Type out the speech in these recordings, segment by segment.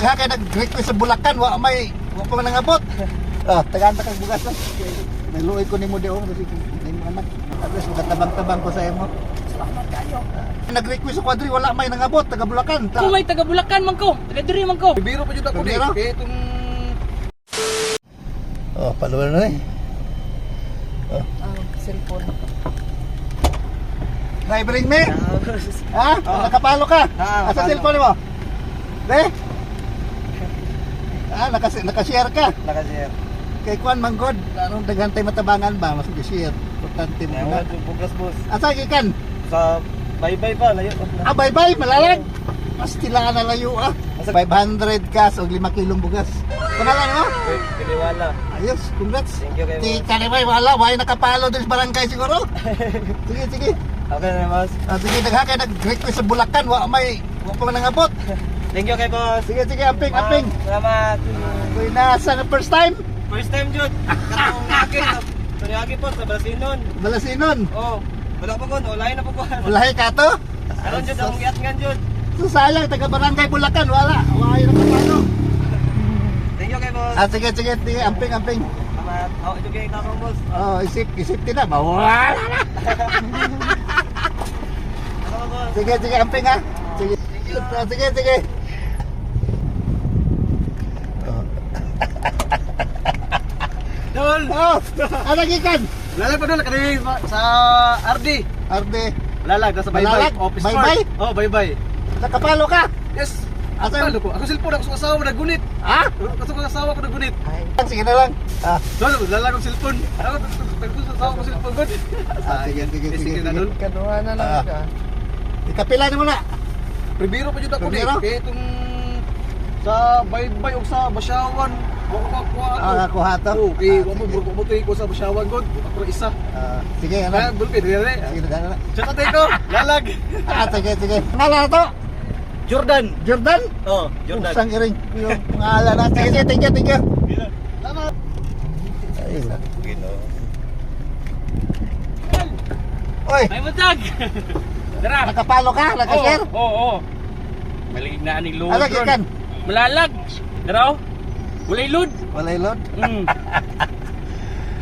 dagha kay nag-request sa Bulacan, wa pa man nangabot. Tagaan ta kag bugas lang. Naluoy ko nimo diho kasi nimo anak. At least makatabang-tabang ko sa imo. Salamat kayo. Nag-request sa Quadri, wala may nangabot, taga Bulacan. Kung may taga Bulacan man ko, taga diri man ko. Biro pa jud ako di. Biro? Kaya itong Paluwal na eh. Cellphone. Nai-bring me? Ha? Nakapalo ka? Asa cellphone mo? De? Naka-share ka? naka-share. Kay Kwan Manggod, anong daghan tay matabangan ba? Mas share. Importante mo Ewan, na. bugas boss. Asa gikan? Sa bye-bye pa, layo. Bye-bye, malalag. Mas tila na layo 500 gas o 5 kilong bugas. Pangalan mo? Kiliwala. Ayos, congrats. Thank you kayo. Di kanimay, wala nakapalo din sa barangay siguro. Sige. Okay na boss. Sige, dagha kay nag-request sa Bulacan, wa pa man nangabot. Thank you kay boss. Sige, amping. Salamat. Uy, nasa na first time? First time jud. Katong akin. Sorry agi po sa Brasinon. Balasinon. Oh. Wala pa kon, olahin na po ko. Ulahi ka to? Aron jud ang giat ngan jud. So sayang, taga barangay Bulacan, wala nakapalo. Thank you kay boss. Sige, amping. Salamat. Oh, ito kay kakong boss. Isip din na, wala na. Salamat boss. Sige, amping ha. Sige. Dol. Ano gikan? Lalag pa dol kani sa RD. Arde, Lalag sa Malalag? bye-bye. Office Bye-bye? Park. Oh, bye-bye. nakapalo ka? Yes. Asa Ano ko? Ako cellphone ako sa asawa ko nagunit. Ha? Ako sa asawa ko nagunit. Sige na lang. Dol, lalag ang cellphone. Ako sa asawa ko cellphone gud. Sige. na dol. Kaduha na lang ka. Ikapila ni mo na. Primero pa jud ako di. Primero? Kaya itong sa bye-bye og sa Basyawan. Wako pa kuha ako. Nakuha to? Okay, mo ko sa Basyawan gud. Ako isa. Sige, Kaya ano? bulpi dire. Sige na. Tsaka ko, lalag. Sige. Ngalan to? Jordan. Jordan? Oh, Jordan. Usang iring yung ngalan na. Sige, thank you. Salamat. Ayun. Ginoo. Oy, May matag. Dara. nakapalo ka? Nakashare? Oo. Malig na aning load. Ano gikan? Malalag. Dara. Walay load. Walay load. Mm.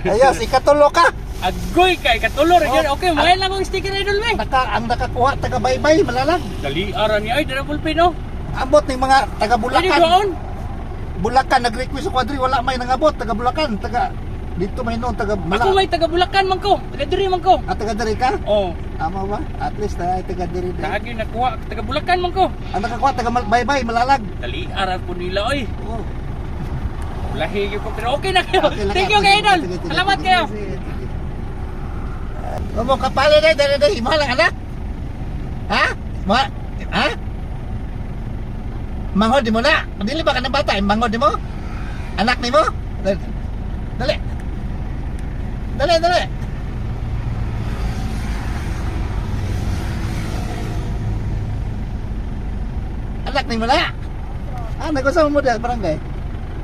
Ayos, ikatulo ka. Agoy kay katulor gyud. Okay, mahal lang ang sticker idol me. Ang nakakuha taga bye-bye malalag. Dali aran ni ay dara pulpin no. Ambot ng mga taga Pwede Bulacan. doon. Bulacan nag-request sa Quadri, wala may nangabot. Taga Bulacan, taga dito may noon, taga Ako Malak. may taga Bulacan man ko. Taga diri man ko. Taga diri ka? Oh, Tama ba? At least ay taga diri. naagi nakuha taga Bulacan man ko. Ang nakakuha taga bye-bye malalag. Dali aran po nila oy. Oh. Lahi gyud ko pero okay na kayo. Okay lang Thank ka. you kay idol. Sige. Salamat kayo. Mo kapalo dai imo lang anak. Ha? Ha? Mangod di mo na. Dili ba ka ng bata? Mangod di mo? Anak ni mo? Dali. Anak ni mo na. Nagusama mo dahil barangay?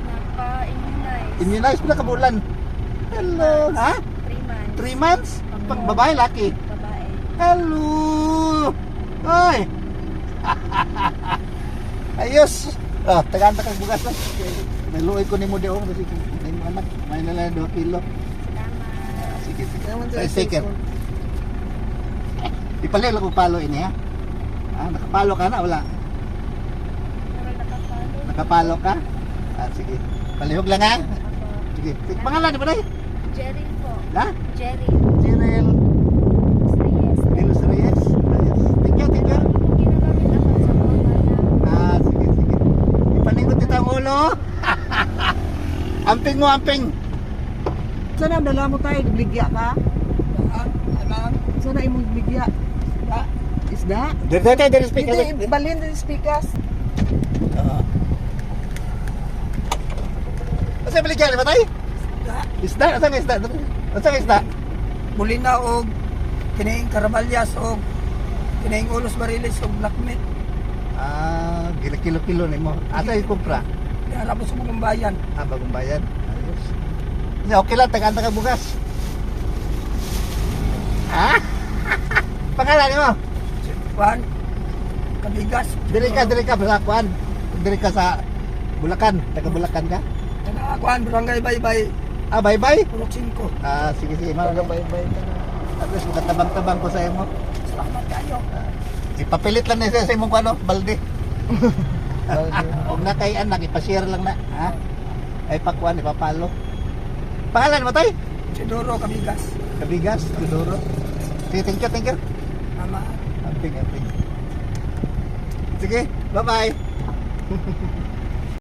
Napa-immunize. Immunize pala ka bulan. Hello. Ha? 3 months. 3 months? Pag babae, laki. Babae. Hello. Ay. Ayos. Tagaan ta kag bugas. Naluoy ko nimo diho kasi nimo anak, may nala 2 kilo. Salamat. Sige. Say sticker. Ipalay lang ko palo ini ha. Nakapalo ka na wala? Pero nakapalo. Nakapalo ka? Sige. Palihog lang ha. Ako. Sige. Pangalan di ba day? Jerry po. Ha? Jerry. Jirel Reyes. Delos Reyes. Ayos. Thank you. Ginagamit ako sa mga Sige. Ipaningot kita ang ulo. Amping. Sana dala mo tayo, bigya ka? Sana imong bigya. Isda? Dere speaker. Hindi, balin din speakers. Asa baligyan ba tay? Isda, asa nga isda? Asa nga isda? Bulina og kining karabalyas og kining ulos barilis og black meat. Kilo ni mo. Asa ikumpra? Dala mo sa mga bayan. Bagong bayan. Ayos. Okay lang, taga bugas. Ha? Pangalan mo? Juan Kabigas. Diri ka sa Bulacan, taga Bulacan ka? Nakakuan, barangay Baybay, Ah, bye-bye. Pulok 5. Ah, sige, sige. Mga bye-bye ka na. At least magkatabang-tabang ko sa imo. Salamat kayo. Ipapilit lang na sa imong ano, balde. Huwag na kay anak, ipashare lang na. Ha? Ay pakuan, ipapalo. Pangalan mo tay? Sidoro Kabigas. Kabigas, Tudoro. Sige, thank you, thank you. Mama. Amping, amping. Sige, bye-bye.